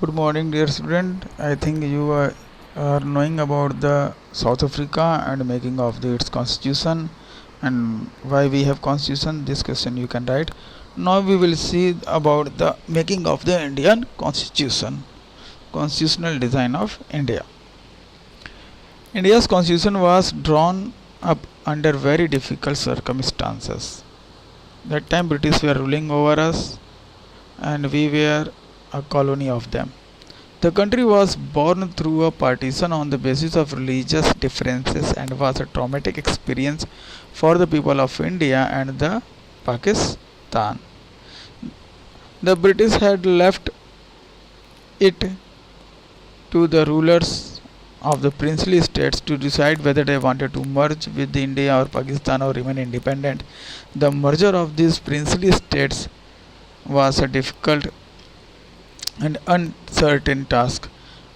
Good morning, dear student. I think you are knowing about the South Africa and making of its constitution and why we have constitution. This question you can write. Now we will see about the making of the Indian constitution, constitutional design of India. India's constitution was drawn up under very difficult circumstances. That time British were ruling over us and we were a colony of them. The country was born through a partition on the basis of religious differences and was a traumatic experience for the people of India and the Pakistan. The British had left it to the rulers of the princely states to decide whether they wanted to merge with India or Pakistan or remain independent. The merger of these princely states was a difficult and uncertain task.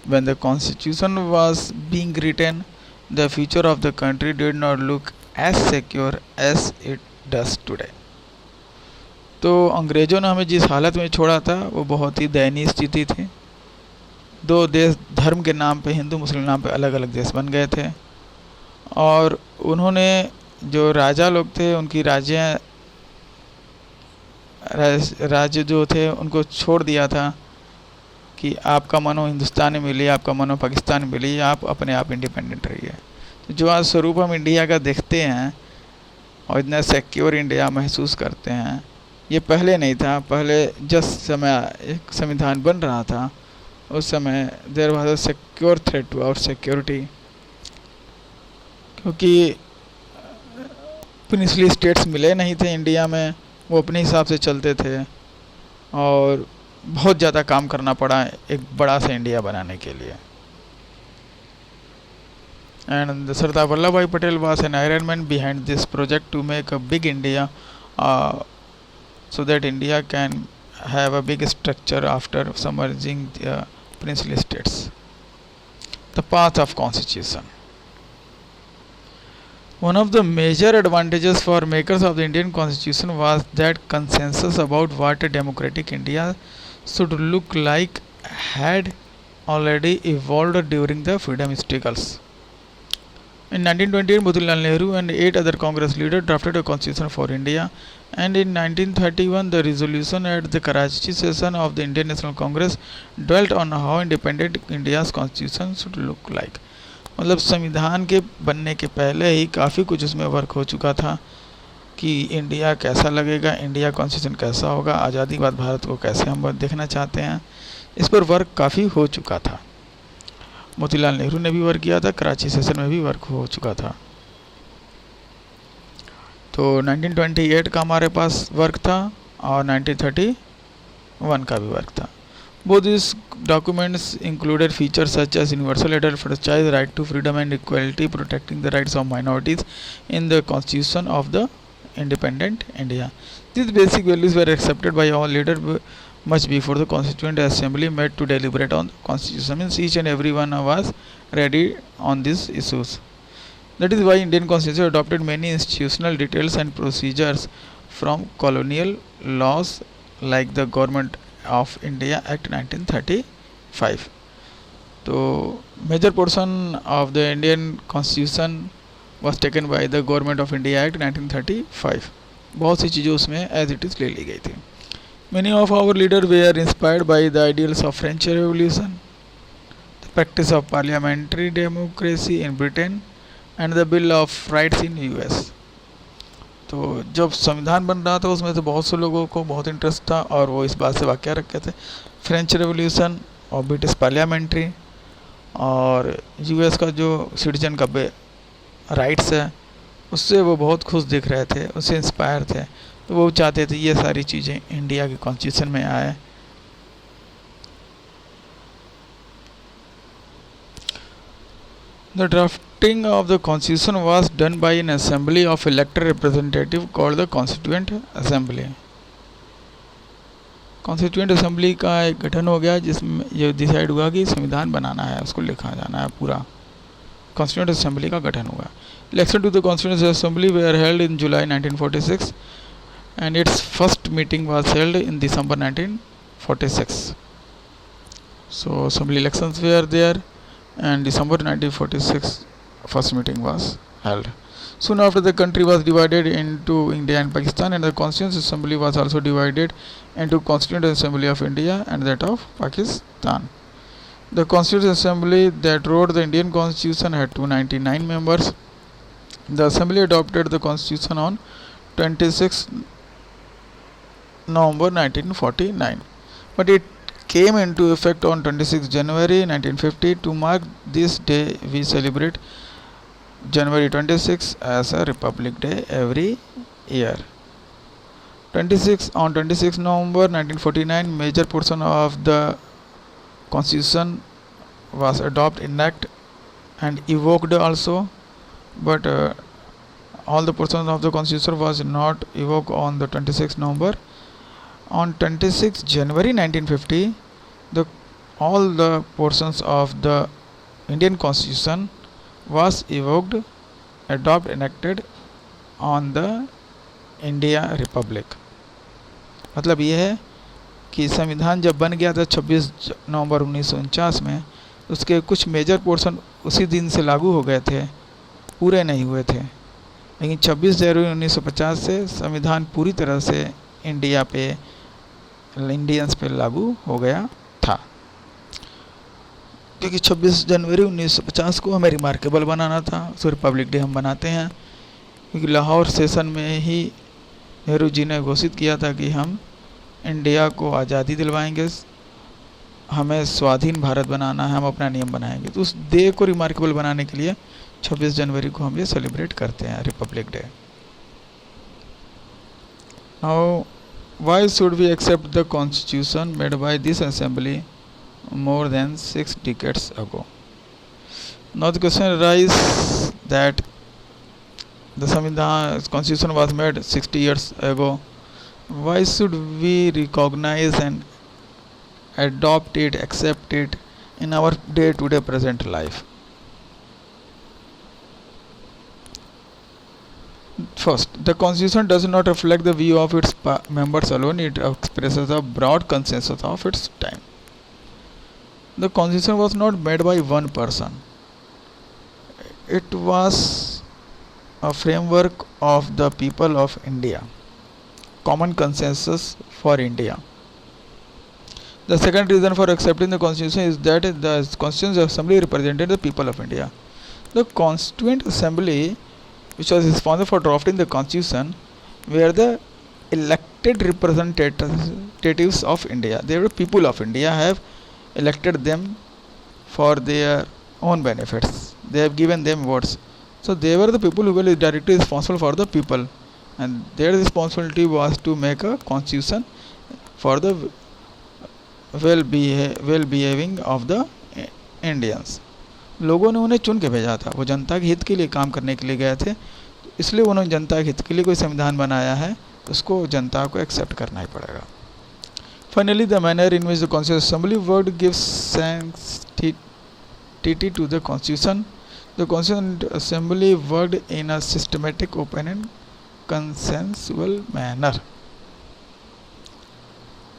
When the constitution was being written, the future of the country did not look as secure as it does today. तो अंग्रेज़ों ने हमें जिस हालत में छोड़ा था वो बहुत ही दयनीय स्थिति थी। दो देश धर्म के नाम पे, हिंदू मुस्लिम नाम पे अलग अलग देश बन गए थे और उन्होंने जो राजा लोग थे उनकी राज्य जो थे उनको छोड़ दिया था कि आपका मनो हिंदुस्तान में मिलिए, आपका मनो पाकिस्तान में मिलिए, आप अपने आप इंडिपेंडेंट रहिए। तो जो आज स्वरूप हम इंडिया का देखते हैं और इतना सिक्योर इंडिया महसूस करते हैं, ये पहले नहीं था। पहले जिस समय एक संविधान बन रहा था उस समय there was a secure threat to our security, क्योंकि प्रिंसली स्टेट्स मिले नहीं थे इंडिया में, वो अपने हिसाब से चलते थे और बहुत ज़्यादा काम करना पड़ा एक बड़ा सा इंडिया बनाने के लिए। And Sardar Vallabh Bhai Patel was an iron man behind this project to make a big India so that India can have a big structure after submerging the princely states. The path of constitution. One of the major advantages for makers of the Indian constitution was that consensus about what a democratic India should look like had already evolved during the freedom struggles. In 1928, Motilal Nehru and 8 other Congress leaders drafted a constitution for India, and in 1931, the resolution at the Karachi session of the Indian National Congress dwelt on how independent India's constitution should look like. मतलब संविधान के बनने के पहले ही काफ़ी कुछ उसमें work हो चुका था कि इंडिया कैसा लगेगा, इंडिया कॉन्स्टिट्यूशन कैसा होगा, आज़ादी के बाद भारत को कैसे हम देखना चाहते हैं, इस पर वर्क काफ़ी हो चुका था। मोतीलाल नेहरू ने भी वर्क किया था, कराची सेशन में भी वर्क हो चुका था। तो 1928 का हमारे पास वर्क था और 1931 का भी वर्क था। Both these documents included features such as universal adult franchise, right to freedom and equality, protecting the rights of minorities in the constitution of the independent India. These basic values were accepted by all leaders much before the Constituent Assembly met to deliberate on the Constitution. Means each and every one was ready on these issues. That is why Indian Constitution adopted many institutional details and procedures from colonial laws like the Government of India Act 1935. So major portion of the Indian Constitution was taken by the Government of India Act 1935. बहुत सी चीज़ें उसमें as it is ले ली गई थी. Many of our leaders were inspired by the ideals of French Revolution, the practice of parliamentary democracy in Britain, and the Bill of Rights in US. तो जब संविधान बन रहा था उसमें से बहुत से लोगों को बहुत इंटरेस्ट था और वो इस बात से वाक़या रखे थे फ्रेंच रेवोल्यूशन और ब्रिटिश पार्लियामेंट्री और यूएस का जो सिटीजन का राइट्स है उससे वो बहुत खुश दिख रहे थे, उससे इंस्पायर थे। तो वो चाहते थे ये सारी चीज़ें इंडिया के कॉन्स्टिट्यूशन में आए। The drafting of the constitution was done by an assembly of elected representative called the Constituent Assembly. Constituent assembly का एक गठन हो गया जिसमें ये डिसाइड हुआ कि संविधान बनाना है, उसको लिखा जाना है, पूरा कॉन्स्टिट्यूएंट असेंबली का गठन हुआ। Election to the constituent assembly were held in July 1946 and its first meeting was held in December 1946. So assembly elections were there, and December 1946 first meeting was held. Soon after, the country was divided into India and Pakistan, and the Constituent Assembly was also divided into Constituent Assembly of India and that of Pakistan. The Constituent Assembly that wrote the Indian Constitution had 299 members. The Assembly adopted the Constitution on 26 November 1949, but it came into effect on 26 January 1950. To mark this day, we celebrate January 26 as a Republic Day every year. 26 November 1949, major portion of the Constitution was adopted, enacted, and evoked also, but all the portions of the Constitution was not evoked on the 26 November. On 26 January 1950, all the portions of the Indian Constitution was evoked, adopted, enacted on the India Republic. मतलब ये है कि संविधान जब बन गया था 26 नवंबर 1949 में, उसके कुछ मेजर पोर्शन उसी दिन से लागू हो गए थे, पूरे नहीं हुए थे, लेकिन 26 जनवरी 1950 से संविधान पूरी तरह से इंडियंस पे लागू हो गया था, क्योंकि 26 जनवरी 1950 को हमें रिमार्केबल बनाना था, उसको रिपब्लिक डे हम बनाते हैं, क्योंकि लाहौर सेशन में ही नेहरू जी ने घोषित किया था कि हम इंडिया को आज़ादी दिलवाएंगे, हमें स्वाधीन भारत बनाना है, हम अपना नियम बनाएंगे। तो उस डे को रिमार्केबल बनाने के लिए 26 जनवरी को हम ये सेलिब्रेट करते हैं, Republic day. Now why should we accept the constitution made by this assembly more than 6 decades ago? Now the question arises that the constitution was made 60 years ago. Why should we recognize and adopt it, accept it in our day-to-day present life? First, the Constitution does not reflect the view of its members alone, it expresses a broad consensus of its time. The Constitution was not made by one person. It was a framework of the people of India, common consensus for India. The second reason for accepting the Constitution is that the Constituent Assembly represented the people of India. The Constituent Assembly, which was responsible for drafting the Constitution, were the elected representatives of India. They were people of India, have elected them for their own benefits. They have given them votes. So they were the people who were directly responsible for the people, and their responsibility was to make a constitution for the well-behaving of the Indians. लोगों ने उन्हें चुन के भेजा था, वो जनता के हित के लिए काम करने के लिए गए थे, इसलिए उन्होंने जनता के हित के लिए कोई संविधान बनाया है, उसको जनता को एक्सेप्ट करना ही पड़ेगा। Finally, the manner in which the Constituent Assembly worked gives sanctity to the Constitution. The Constituent Assembly worked in a systematic, open and consensual manner.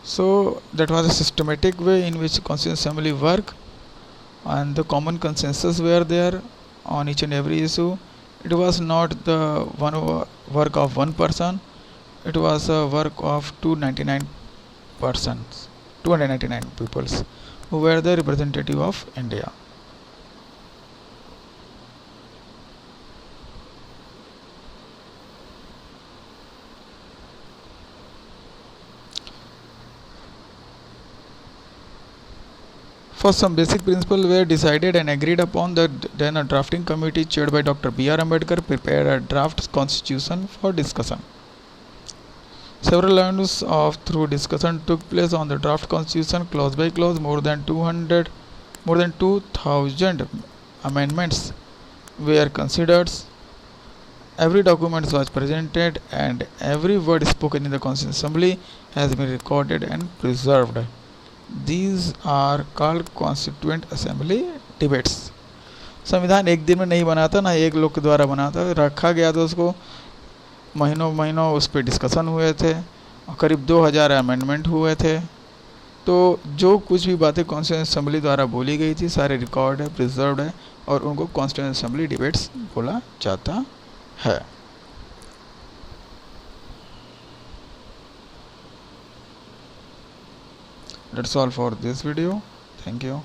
So that was a systematic way in which the Constituent Assembly worked, and the common consensus were there on each and every issue. It was not the work of one person, it was a work of 299 peoples who were the representative of India. First, some basic principles were decided and agreed upon. Then a drafting committee chaired by Dr. B.R. Ambedkar prepared a draft constitution for discussion. Several rounds of through discussion took place on the draft constitution, clause by clause. More than 2,000 amendments were considered. Every document was presented, and every word spoken in the Constituent Assembly has been recorded and preserved. These are called Constituent Assembly debates. संविधान एक दिन में नहीं बना था, ना एक लोग के द्वारा बना था, रखा गया था, उसको महीनों उस पर डिस्कशन हुए थे, और करीब 2000 अमेंडमेंट हुए थे। तो जो कुछ भी बातें कॉन्स्टिट्यूएंट असेंबली द्वारा बोली गई थी सारे रिकॉर्ड है, प्रिजर्व्ड है, और उनको कॉन्स्टिट्यूएंट असेंबली डिबेट्स बोला जाता है। That's all for this video. Thank you.